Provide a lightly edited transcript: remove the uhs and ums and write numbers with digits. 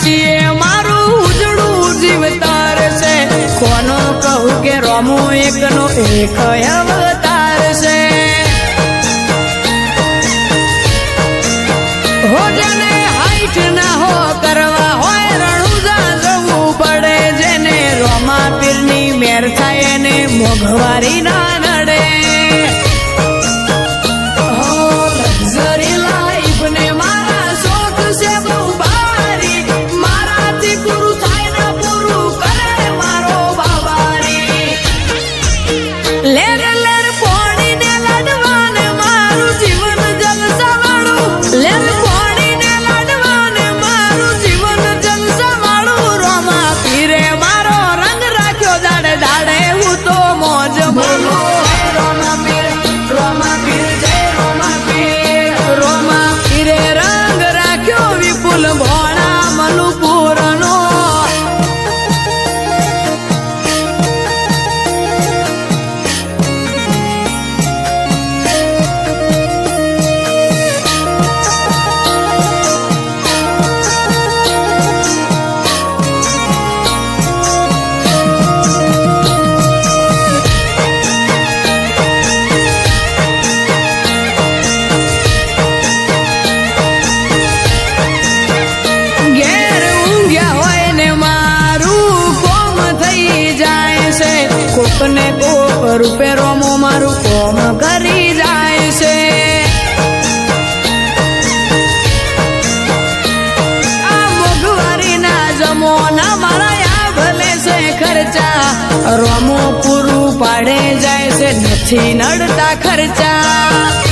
છીએ મારું ઉજળું જીવતાર છે કોનો કહું કે રોમો એકનો એક અવતાર છે હો જેને હાઈટ ના હો કરવા હોય રણુજા જવું પડે જેને રોમા પીરની મેર થાય એને મોઘવારી ના નડે કોકને કોક રૂપે રોમો મારું કોમ કરી જાય છે આ મોઘવારી ના જમોના મારા આ ભલે છે ખર્ચા રોમો પૂરું પાડે જાય છે નથી નડતા ખર્ચા